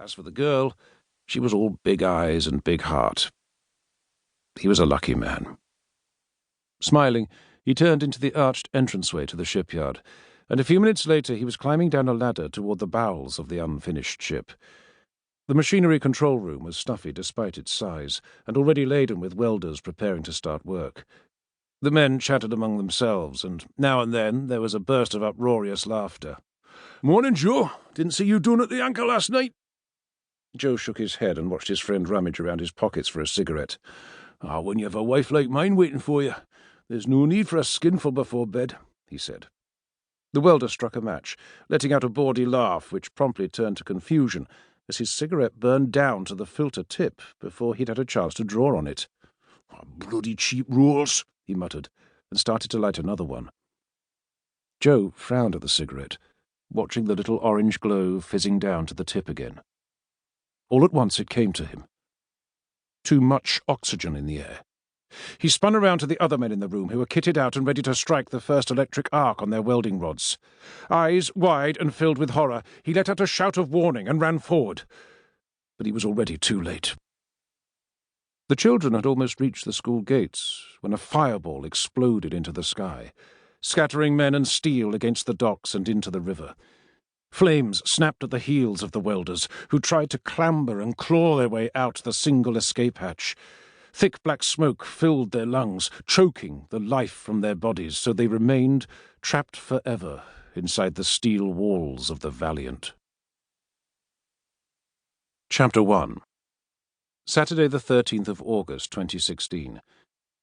As for the girl, she was all big eyes and big heart. He was a lucky man. Smiling, he turned into the arched entranceway to the shipyard, and a few minutes later he was climbing down a ladder toward the bowels of the unfinished ship. The machinery control room was stuffy despite its size, and already laden with welders preparing to start work. The men chattered among themselves, and now and then there was a burst of uproarious laughter. "Morning, Joe. Didn't see you doing at the anchor last night." Joe shook his head and watched his friend rummage around his pockets for a cigarette. When you have a wife like mine waiting for you, there's no need for a skinful before bed," he said. The welder struck a match, letting out a bawdy laugh which promptly turned to confusion as his cigarette burned down to the filter tip before he'd had a chance to draw on it. "Bloody cheap rolls," he muttered, and started to light another one. Joe frowned at the cigarette, watching the little orange glow fizzing down to the tip again. All at once it came to him. Too much oxygen in the air. He spun around to the other men in the room who were kitted out and ready to strike the first electric arc on their welding rods. Eyes wide and filled with horror, he let out a shout of warning and ran forward. But he was already too late. The children had almost reached the school gates when a fireball exploded into the sky, scattering men and steel against the docks and into the river. Flames snapped at the heels of the welders, who tried to clamber and claw their way out the single escape hatch. Thick black smoke filled their lungs, choking the life from their bodies, so they remained trapped forever inside the steel walls of the Valiant. Chapter 1. Saturday the 13th of August, 2016.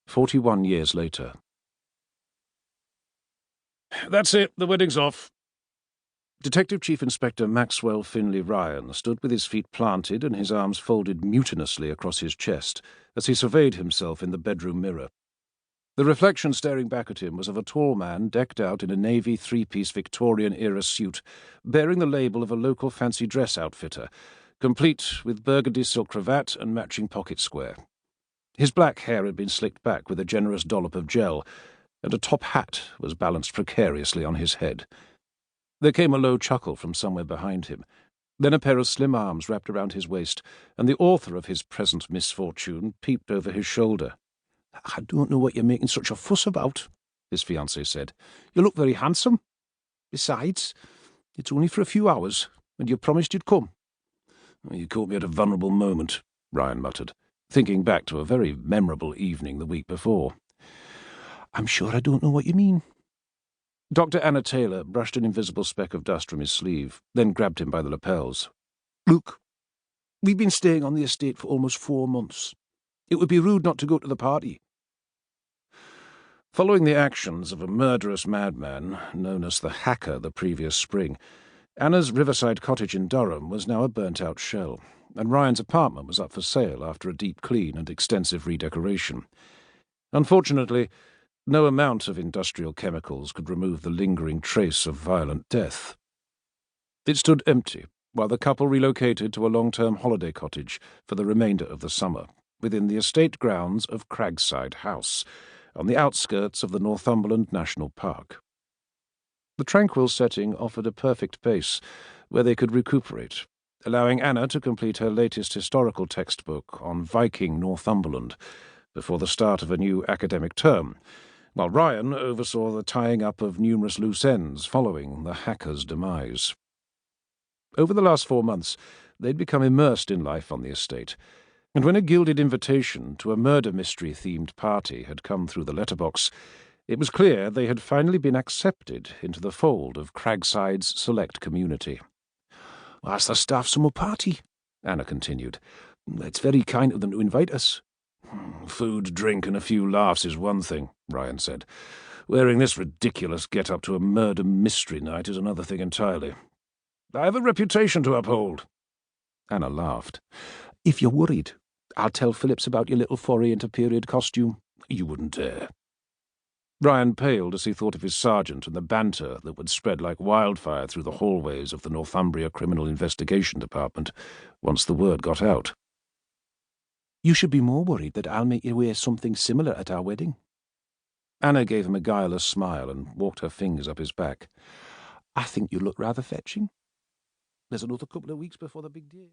41 years later. "That's it, the wedding's off." Detective Chief Inspector Maxwell Finley Ryan stood with his feet planted and his arms folded mutinously across his chest as he surveyed himself in the bedroom mirror. The reflection staring back at him was of a tall man decked out in a navy three-piece Victorian-era suit, bearing the label of a local fancy dress outfitter, complete with burgundy silk cravat and matching pocket square. His black hair had been slicked back with a generous dollop of gel, and a top hat was balanced precariously on his head. There came a low chuckle from somewhere behind him, then a pair of slim arms wrapped around his waist, and the author of his present misfortune peeped over his shoulder. "I don't know what you're making such a fuss about," his fiancée said. "You look very handsome. Besides, it's only for a few hours, and you promised you'd come." "You caught me at a vulnerable moment," Ryan muttered, thinking back to a very memorable evening the week before. "I'm sure I don't know what you mean." Dr. Anna Taylor brushed an invisible speck of dust from his sleeve, then grabbed him by the lapels. "Look, we've been staying on the estate for almost 4 months. It would be rude not to go to the party." Following the actions of a murderous madman known as the Hacker the previous spring, Anna's riverside cottage in Durham was now a burnt-out shell, and Ryan's apartment was up for sale after a deep clean and extensive redecoration. Unfortunately, no amount of industrial chemicals could remove the lingering trace of violent death. It stood empty while the couple relocated to a long-term holiday cottage for the remainder of the summer, within the estate grounds of Cragside House, on the outskirts of the Northumberland National Park. The tranquil setting offered a perfect base where they could recuperate, allowing Anna to complete her latest historical textbook on Viking Northumberland before the start of a new academic term, while Ryan oversaw the tying up of numerous loose ends following the Hacker's demise. Over the last 4 months, they'd become immersed in life on the estate, and when a gilded invitation to a murder mystery-themed party had come through the letterbox, it was clear they had finally been accepted into the fold of Cragside's select community. "Ask the staff some more party," Anna continued. "It's very kind of them to invite us." "Food, drink, and a few laughs is one thing," Ryan said. "Wearing this ridiculous get-up to a murder mystery night is another thing entirely. I have a reputation to uphold." Anna laughed. "If you're worried, I'll tell Phillips about your little foray into period costume." "You wouldn't dare." Ryan paled as he thought of his sergeant and the banter that would spread like wildfire through the hallways of the Northumbria Criminal Investigation Department once the word got out. "You should be more worried that I'll make you wear something similar at our wedding." Anna gave him a guileless smile and walked her fingers up his back. "I think you look rather fetching. There's another couple of weeks before the big day."